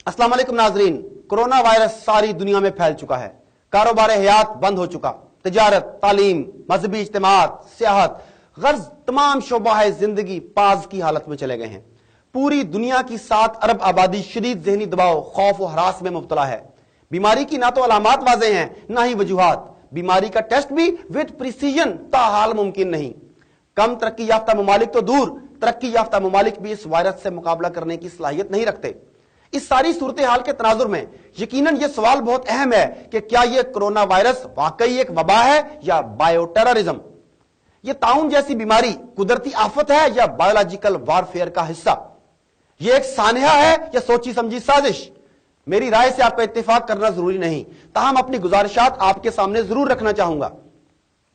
अस्सलाम वालेकुम नाजरीन। कोरोना वायरस सारी दुनिया में फैल चुका है। कारोबार हयात बंद हो चुका। तिजारत, तालीम, मजहबी इज्तिमात, सियाहत, गर्ज तमाम शोबा जिंदगी पाज की हालत में चले गए हैं। पूरी दुनिया की 7 अरब आबादी शदीद ज़हनी दबाव, खौफ और हरास में मुब्तला है। बीमारी की ना तो अलामात वाज़े हैं ना ही वजूहात। बीमारी का टेस्ट भी विद प्रिसीजन ताहाल मुमकिन नहीं। कम तरक्की याफ्ता ममालिक तो दूर, तरक्की याफ्ता ममालिक भी इस वायरस से मुकाबला करने की सलाहियत नहीं रखते। इस सारी सूरत हाल के तनाजुर में यकीनन यह सवाल बहुत अहम है कि क्या यह कोरोना वायरस वाकई एक वबा है या बायो टेररिज्म। यह ताउन जैसी बीमारी कुदरती आफत है या बायोलॉजिकल वारफेयर का हिस्सा। यह एक सानहा है या सोची समझी साजिश। मेरी राय से आपका इत्तेफाक करना जरूरी नहीं, ताहम अपनी गुजारिशात आपके सामने जरूर रखना चाहूंगा।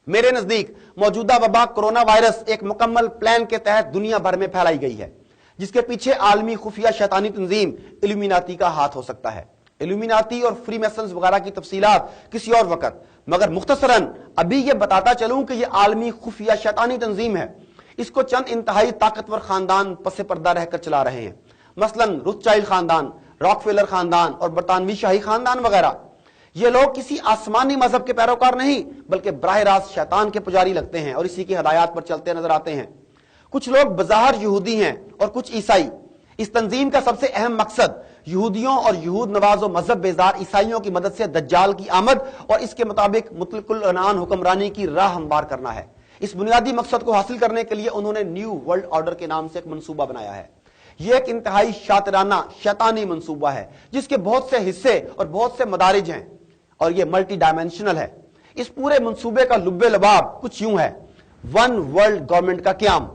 मेरे नजदीक मौजूदा वबा कोरोना वायरस एक मुकम्मल प्लान के तहत दुनिया भर में फैलाई गई है, जिसके पीछे आलमी खुफिया शैतानी तंजीम इल्यूमिनाती का हाथ हो सकता है। इल्यूमिनाती और फ्री मैसन्स वगैरह की तफसीलात किसी और वक्त, मगर मुख्तसरन अभी यह बताता चलूं कि यह आलमी खुफिया शैतानी तंजीम है। इसको चंद इंतहाई ताकतवर खानदान पसे पर्दा रहकर चला रहे हैं, मसलन रोथस्चाइल्ड खानदान, रॉकफेलर खानदान और बरतानवी शाही खानदान वगैरह। ये लोग किसी आसमानी मजहब के पैरोकार नहीं बल्कि बराह रास्त शैतान के पुजारी लगते हैं और इसी की हदायत पर चलते नजर आते हैं। कुछ लोग बज़ाहिर यहूदी हैं और कुछ ईसाई। इस तंजीम का सबसे अहम मकसद यहूदियों और यहूद नवाज और मजहब बेजार ईसाइयों की मदद से दज्जाल की आमद और इसके मुताबिक मुतलकुल अनान हुक्मरानी की राह हमवार करना है। इस बुनियादी मकसद को हासिल करने के लिए उन्होंने न्यू वर्ल्ड ऑर्डर के नाम से एक मंसूबा बनाया है। यह एक इंतहाई शातिराना शैतानी मंसूबा है जिसके बहुत से हिस्से और बहुत से मदारिज हैं और यह मल्टी डायमेंशनल है। इस पूरे मंसूबे का लुब्बे लबाब कुछ यूं है: वन वर्ल्ड गवर्नमेंट का क्याम,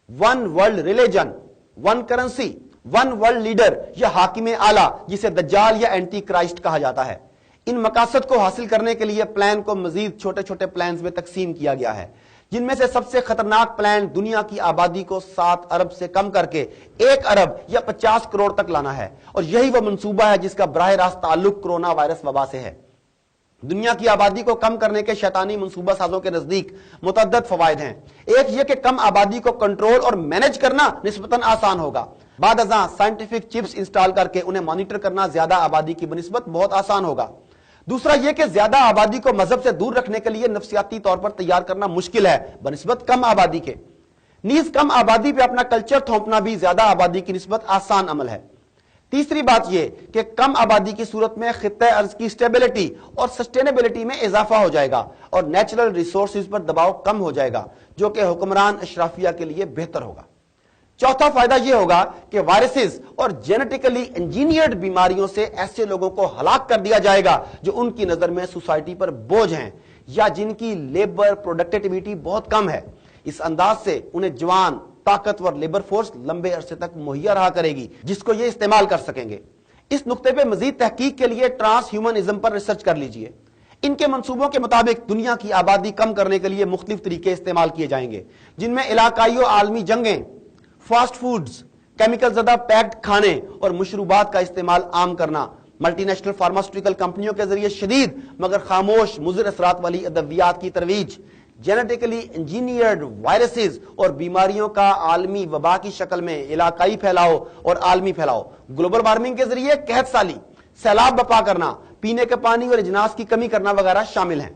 one world religion, one currency, one world leader या हाकिम आला जिसे दज्जाल या एंटी क्राइस्ट कहा जाता है। इन मकासद को हासिल करने के लिए प्लान को मजीद छोटे छोटे प्लान में तकसीम किया गया है, जिनमें से सबसे खतरनाक प्लान दुनिया की आबादी को 7 अरब से कम करके 1 अरब या 50 करोड़ तक लाना है। और यही वह मंसूबा है जिसका बराह रास्त ताल्लुक कोरोना वायरस वबा से है। दुनिया की आबादी को कम करने के शैतानी मंसूबा साजों के नजदीक मुतअद्दिद फवायद हैं। एक यह कि कम आबादी को कंट्रोल और मैनेज करना निस्बतन आसान होगा। बाद अज़ां साइंटिफिक चिप्स इंस्टॉल करके उन्हें मॉनिटर करना ज्यादा आबादी की बनिस्बत बहुत आसान होगा। दूसरा यह कि ज्यादा आबादी को मजहब से दूर रखने के लिए नफ्सियाती तौर पर तैयार करना मुश्किल है बनिस्बत कम आबादी के। नीज कम आबादी पे अपना कल्चर थोपना भी ज्यादा आबादी की निस्बत आसान अमल है। तीसरी बात यह कि कम आबादी की सूरत में खित्ते अर्ज की स्टेबिलिटी और सस्टेनेबिलिटी में इजाफा हो जाएगा और नेचुरल रिसोर्सेज पर दबाव कम हो जाएगा, जो कि हुक्मरान अशराफिया के लिए बेहतर होगा। चौथा फायदा यह होगा कि वायरसेस और जेनेटिकली इंजीनियर्ड बीमारियों से ऐसे लोगों को हलाक कर दिया जाएगा जो उनकी नजर में सोसाइटी पर बोझ हैं या जिनकी लेबर प्रोडक्टिविटी बहुत कम है। इस अंदाज से उन्हें जवान ताकतवर लेबर फोर्स लंबे अरसे तक मुहैया रहा करेगी जिसको ये इस्तेमाल कर सकेंगे। इस नुक्ते पे मजीद तहकीक के लिए ट्रांस ह्यूमनिज्म पर रिसर्च कर लीजिए। इनके मंसूबों के मुताबिक दुनिया की आबादी कम करने के लिए मुख्तलिफ तरीके इस्तेमाल किए जाएंगे, जिनमें इलाकाई और आलमी जंगें, फास्ट फूड्स, केमिकल ज़दा पैक्ड खाने और मशरूबात का इस्तेमाल आम करना, मल्टीनेशनल फार्मास्यूटिकल कंपनियों के जरिए शदीद मगर खामोश मुज़र असरात वाली अद्वियात की तरवीज, जेनेटिकली इंजीनियर्ड वायरसेस और बीमारियों का आलमी वबा की शक्ल में इलाकाई फैलाव और आलमी फैलाव, ग्लोबल वार्मिंग के जरिए कहत साली, सैलाब बपा करना, पीने के पानी और इजनास की कमी करना वगैरह शामिल हैं।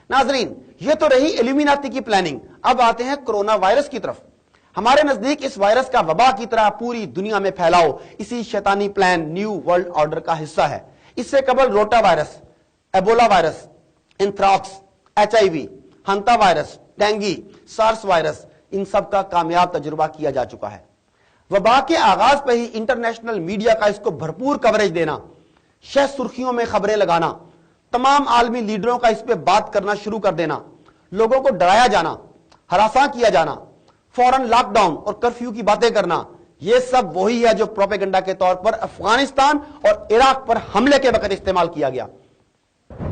नाजरीन, यह तो रही इल्यूमिनाती की प्लानिंग। अब आते हैं कोरोना वायरस की तरफ। हमारे नजदीक इस वायरस का वबा की तरह पूरी दुनिया में फैलाव इसी शैतानी प्लान न्यू वर्ल्ड ऑर्डर का हिस्सा है। इससे कबल rotavirus, Ebola virus, anthrax, HIV, hantavirus, dengue, SARS virus, इन सब का कामयाब तजुर्बा किया जा चुका है। वबा के आगाज पर ही इंटरनेशनल मीडिया का इसको भरपूर कवरेज देना, शह सुर्खियों में खबरें लगाना, तमाम आलमी लीडरों का इस पर बात करना शुरू कर देना, लोगों को डराया जाना, हरासा किया जाना, फौरन लॉकडाउन और कर्फ्यू की बातें करना, यह सब वही है जो प्रोपेगेंडा के तौर पर अफगानिस्तान और इराक पर हमले के वक्त इस्तेमाल किया गया।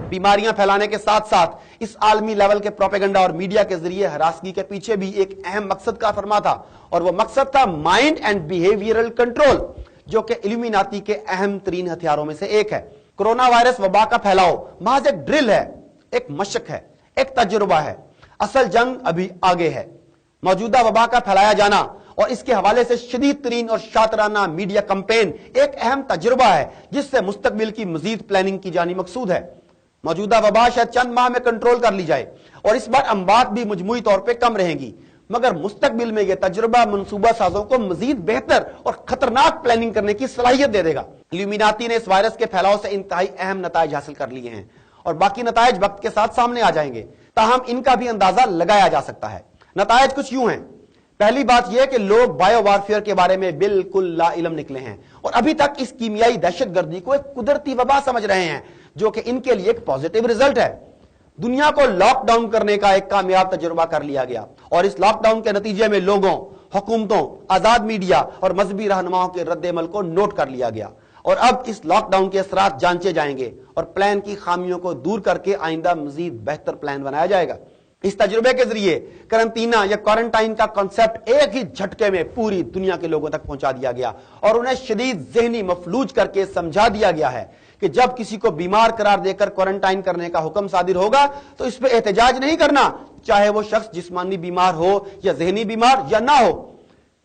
बीमारियां फैलाने के साथ साथ इस आलमी लेवल के प्रोपेगेंडा और मीडिया के जरिए हरासगी के पीछे भी एक अहम मकसद का फरमा था, और वह मकसद था माइंड एंड बिहेवियरल कंट्रोल, जो कि इल्यूमिनाती के अहम तरीन हथियारों में से एक है। कोरोना वायरस वबा का फैलाव महज एक ड्रिल है, एक मशक है, एक तजुर्बा है। असल जंग अभी आगे है। मौजूदा वबा का फैलाया जाना और इसके हवाले से शदीद तरीन और शातराना मीडिया कैंपेन एक अहम तजुर्बा है जिससे मुस्तकबिल की मजीद प्लानिंग की जानी मकसूद है। मौजूदा वबा शायद चंद माह में कंट्रोल कर ली जाए और इस बार अमवात भी मजमूई तौर पर कम रहेंगी, मगर मुस्तकबिल में यह तजुर्बा मनसूबा साजों को मजीद बेहतर और खतरनाक प्लानिंग करने की सलाहियत दे देगा। इल्यूमिनाती ने इस वायरस के फैलाव से इंतहाई अहम नताइज हासिल कर लिए हैं और बाकी नताइज वक्त के साथ सामने आ जाएंगे, ताहम इनका भी अंदाजा लगाया जा सकता है। नताइज कुछ यूं हैं। पहली बात यह कि लोग बायो वारफेयर के बारे में बिल्कुल ला इल्म निकले हैं और अभी तक इस कीमियाई दहशतगर्दी को एक कुदरती वबा समझ रहे हैं, जो कि इनके लिए एक पॉजिटिव रिजल्ट है। दुनिया को लॉकडाउन करने का एक कामयाब तजुर्बा कर लिया गया और इस लॉकडाउन के नतीजे में लोगों, हुकूमतों, आजाद मीडिया और मजहबी रहनुमाओं के रद्द-ए-अमल को नोट कर लिया गया और अब इस लॉकडाउन के असरात जांचे जाएंगे और प्लान की खामियों को दूर करके आइंदा मजीद बेहतर प्लान बनाया जाएगा। इस तजुर्बे के जरिए करंटीना या क्वारंटाइन का कॉन्सेप्ट एक ही झटके में पूरी दुनिया के लोगों तक पहुंचा दिया गया और उन्हें शदीद ज़हनी मफलूज करके समझा दिया गया है कि जब किसी को बीमार करार देकर क्वारंटाइन करने का हुक्म सादिर होगा तो इस पर एहतजाज नहीं करना, चाहे वो शख्स जिस्मानी बीमार हो या ज़हनी बीमार या ना हो।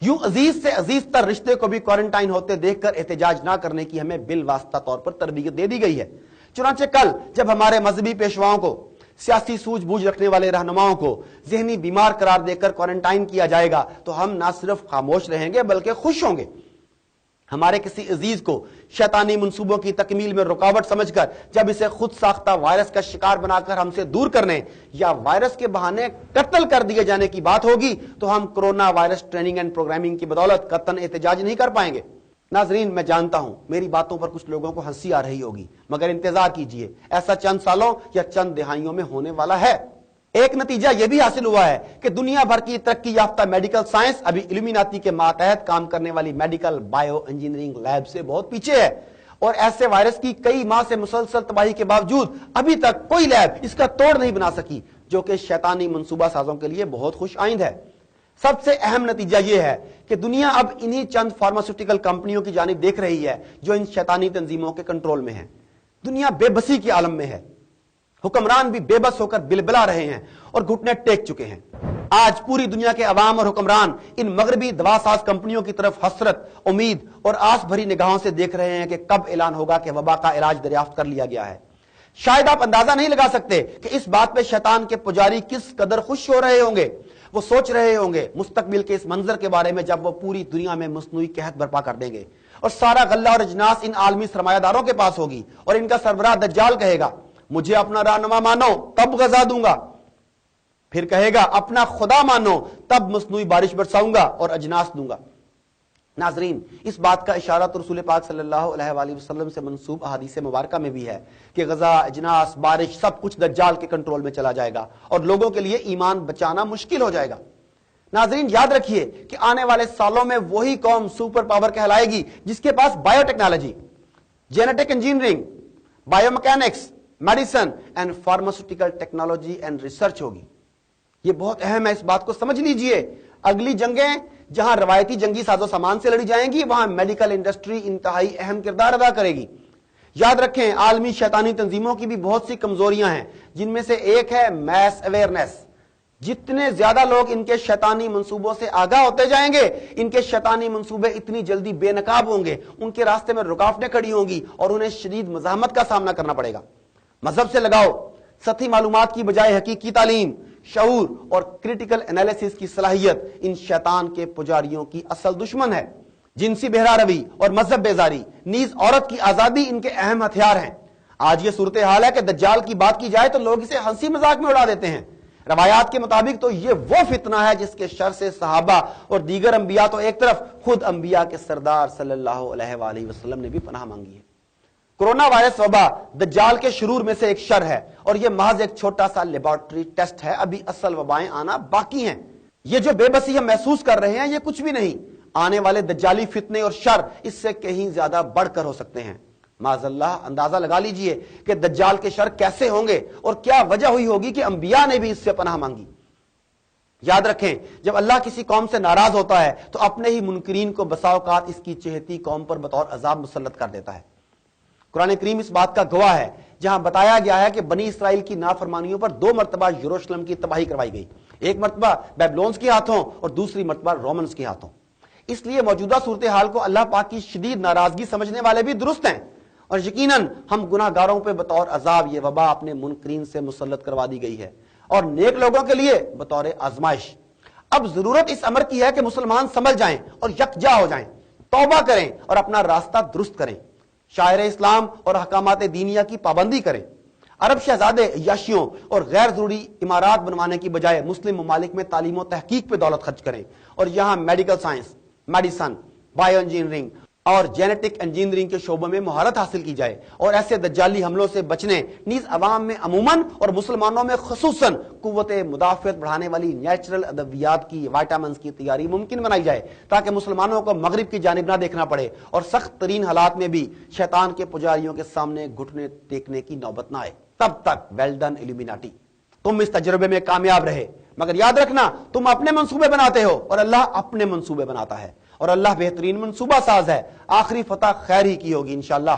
यूं अजीज से अजीज तर रिश्ते को भी क्वारंटाइन होते देखकर एहतजाज ना करने की हमें बिल वास्ता तौर पर तरबियत दे दी गई है। चुनांचे कल जब हमारे मजहबी पेशवाओं को, सियासी सूझबूझ रखने वाले रहनुमाओं को ज़हनी बीमार करार देकर क्वारंटाइन किया जाएगा तो हम ना सिर्फ खामोश रहेंगे बल्कि खुश होंगे। हमारे किसी अजीज को शैतानी मंसूबों की तकमील में रुकावट समझकर जब इसे खुद साख्ता वायरस का शिकार बनाकर हमसे दूर करने या वायरस के बहाने कत्ल कर दिए जाने की बात होगी तो हम corona virus training and programming की बदौलत कतन एहतजाज नहीं कर पाएंगे। नाजरीन, मैं जानता हूं मेरी बातों पर कुछ लोगों को हंसी आ रही होगी, मगर इंतजार कीजिए, ऐसा चंद सालों या चंद दिहाइयों में होने वाला है। एक नतीजा यह भी हासिल हुआ है कि दुनिया भर की तरक्की याफ्ता मेडिकल साइंस अभी इल्यूमिनाती के मातहत काम करने वाली मेडिकल बायो इंजीनियरिंग लैब से बहुत पीछे है और ऐसे वायरस की कई माह से मुसलसल तबाही के बावजूद अभी तक कोई लैब इसका तोड़ नहीं बना सकी, जो कि शैतानी मंसूबा साजों के लिए बहुत खुश आइंद है। सबसे अहम नतीजा यह है कि दुनिया अब इन्हीं चंद फार्मास्यूटिकल कंपनियों की जानिब देख रही है जो इन शैतानी तंजीमों के कंट्रोल में है। दुनिया बेबसी के आलम में है, हुक्मरान भी बेबस होकर बिलबिला रहे हैं और घुटने टेक चुके हैं। आज पूरी दुनिया के अवाम और हुक्मरान इन मगरबी दवासाज कंपनियों की तरफ हसरत, उम्मीद और आस भरी निगाहों से देख रहे हैं कि कब ऐलान होगा कि वबा का इलाज दरियाफ्त कर लिया गया है। शायद आप अंदाजा नहीं लगा सकते कि इस बात पे शैतान के पुजारी किस कदर खुश हो रहे होंगे। वो सोच रहे होंगे मुस्तकबिल के इस मंजर के बारे में जब वो पूरी दुनिया में मसनूई कहत बर्पा कर देंगे और सारा गल्ला और अजनास इन आलमी सरमायादारों के पास होगी और इनका सरबराह दज्जाल कहेगा, मुझे अपना रहनुमा मानो तब गजा दूंगा। फिर कहेगा, अपना खुदा मानो तब मसनूई बारिश बरसाऊंगा और अजनास दूंगा। नाजरीन, इस बात का इशारा तो रसूल पाक सल्लल्लाहु अलैहि वसल्लम से मंसूब अहादीस मुबारका में भी है कि गजा, अजनास, बारिश सब कुछ दज्जाल के कंट्रोल में चला जाएगा और लोगों के लिए ईमान बचाना मुश्किल हो जाएगा। नाजरीन, याद रखिए कि आने वाले सालों में वही कौम सुपर पावर कहलाएगी जिसके पास biotechnology, genetic engineering, biomechanics, medicine and pharmaceutical technology and research होगी। यह बहुत अहम है, इस बात को समझ लीजिए। अगली जंगें जहां रवायती जंगी साजो सामान से लड़ी जाएंगी वहां मेडिकल इंडस्ट्री इंतहाई अहम किरदार अदा करेगी। याद रखें, आलमी शैतानी तंजीमों की भी बहुत सी कमजोरियां हैं, जिनमें से एक है मैस अवेयरनेस। जितने ज्यादा लोग इनके शैतानी मंसूबों से आगाह होते जाएंगे, इनके शैतानी मंसूबे इतनी जल्दी बेनकाब होंगे, उनके रास्ते में रुकावटें खड़ी होंगी और उन्हें शदीद मज़ाहमत का सामना करना पड़ेगा। मजहब से लगाओ, सतही मालूमात की बजाय हकीकी तालीम, शऊर और क्रिटिकल एनालिसिस की सलाहियत इन शैतान के पुजारियों की असल दुश्मन है। जिनसी बेहरा रवी और मजहब बेजारी, नीज औरत की आजादी इनके अहम हथियार हैं। आज ये सूरत हाल है कि दज्जाल की बात की जाए तो लोग इसे हंसी मजाक में उड़ा देते हैं। रवायात के मुताबिक तो ये वो फितना है जिसके शर से सहाबा और दीगर अंबिया तो एक तरफ, खुद अंबिया के सरदार सल्लल्लाहु अलैहि वसल्लम ने भी पनाह मांगी है। कोरोना वायरस वबा दज्जाल के शुरूर में से एक शर है और यह महज एक छोटा सा लेबोरेटरी टेस्ट है। अभी असल वबाएं आना बाकी हैं। ये जो बेबसी हम महसूस कर रहे हैं ये कुछ भी नहीं। आने वाले दज्जाली फितने और शर इससे कहीं ज्यादा बढ़कर हो सकते हैं। माज़अल्लाह, अंदाजा लगा लीजिए कि दज्जाल के शर कैसे होंगे और क्या वजह हुई होगी कि अंबिया ने भी इससे पनाह मांगी। याद रखें, जब अल्लाह किसी कौम से नाराज होता है तो अपने ही मुनकरीन को बसा औकात इसकी चहेती कौम पर बतौर अजाब मुसल्लत कर देता है। कुरान करीम इस बात का गवाह है, जहां बताया गया है कि बनी इसराइल की नाफरमानियों पर 2 मरतबा यरूशलेम की तबाही करवाई गई। ایک مرتبہ بیبلونز کے ہاتھوں اور دوسری مرتبہ رومنز کے ہاتھوں۔ اس لیے موجودہ صورتحال کو اللہ پاک کی شدید ناراضگی سمجھنے والے بھی درست ہیں، اور یقیناً ہم گناہ گاروں پہ بطور عذاب یہ وبا اپنے منکرین سے مسلط کروا دی گئی ہے، اور نیک لوگوں کے لیے بطور آزمائش۔ اب ضرورت اس امر کی ہے کہ مسلمان سنبھل جائیں اور یکجا ہو جائیں، توبہ کریں اور اپنا راستہ درست کریں، شاعر اسلام اور احکامات دینیہ کی پابندی کریں۔ عرب شہزادے عیاشیوں اور غیر ضروری عمارات بنوانے کی بجائے مسلم ممالک میں تعلیم و تحقیق پہ دولت خرچ کریں، اور یہاں medical science, medicine, bio engineering اور جینیٹک انجینئرنگ کے شعبوں میں مہارت حاصل کی جائے، اور ایسے دجالی حملوں سے بچنے نیز عوام میں عموماً اور مسلمانوں میں خصوصاً قوت مدافعت بڑھانے والی نیچرل ادویات کی، وائٹامنز کی تیاری ممکن بنائی جائے، تاکہ مسلمانوں کو مغرب کی جانب نہ دیکھنا پڑے اور سخت ترین حالات میں بھی شیطان کے پجاریوں کے سامنے گھٹنے ٹیکنے کی نوبت نہ آئے۔ تب تک ویل ڈن ایلومیناٹی، تم اس تجربے میں کامیاب رہے، مگر یاد رکھنا تم اپنے منصوبے بناتے ہو اور اللہ اپنے منصوبے بناتا ہے، اور اللہ بہترین منصوبہ ساز ہے، آخری فتح خیر ہی کی ہوگی انشاءاللہ۔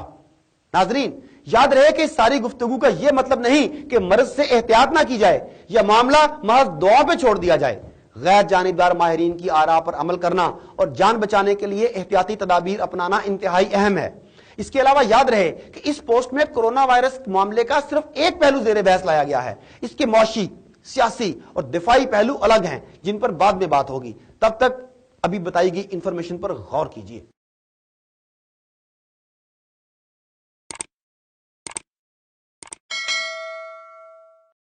ناظرین، یاد رہے کہ ساری گفتگو کا یہ مطلب نہیں کہ مرض سے احتیاط نہ کی جائے یا معاملہ محض دعا پہ چھوڑ دیا جائے۔ غیر جانبدار ماہرین کی آراء پر عمل کرنا اور جان بچانے کے لیے احتیاطی تدابیر اپنانا انتہائی اہم ہے۔ اس کے علاوہ یاد رہے کہ اس پوسٹ میں کرونا وائرس معاملے کا صرف ایک پہلو زیر بحث لایا گیا ہے، اس کے معاشی، سیاسی اور دفاعی پہلو الگ ہیں جن پر بعد میں بات ہوگی۔ تب تک ابھی بتائی گئی انفارمیشن پر غور کیجیے۔